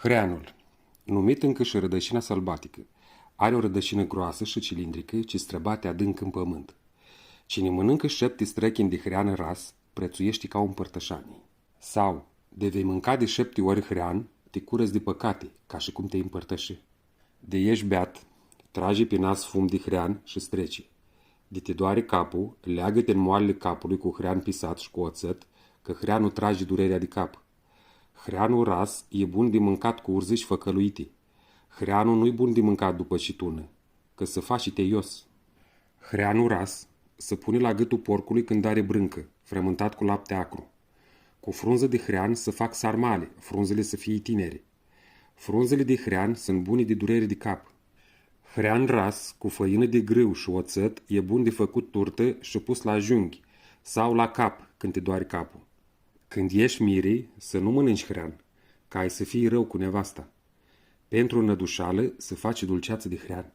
Hreanul, numit încă și rădășina sălbatică, are o rădășină groasă și cilindrică ce străbate adânc în pământ. Cine mănâncă 7 străchini de hrean ras, prețuiește ca un părtășanii. Sau, de vei mânca de 7 ori hrean, te curăți de păcate, ca și cum te împărtăși. De ești beat, trage pe nas fum de hrean și strece. De te doare capul, leagă-te în moalele capului cu hrean pisat și cu oțet, că hreanul trage durerea de cap. Hreanul ras e bun de mâncat cu urziși făcăluite. Hreanul nu-i bun de mâncat după citună, că se face teios. Hreanul ras se pune la gâtul porcului când are brâncă, frământat cu lapte acru. Cu frunză de hrean se fac sarmale, frunzele să fie tinere. Frunzele de hrean sunt bune de durere de cap. Hrean ras cu făină de grâu și oțet e bun de făcut turtă și pus la junghi sau la cap când te doare capul. Când ieși mirii, să nu mănânci hrean, ca ai să fii rău cu nevasta. Pentru nădușală se face dulceață de hrean.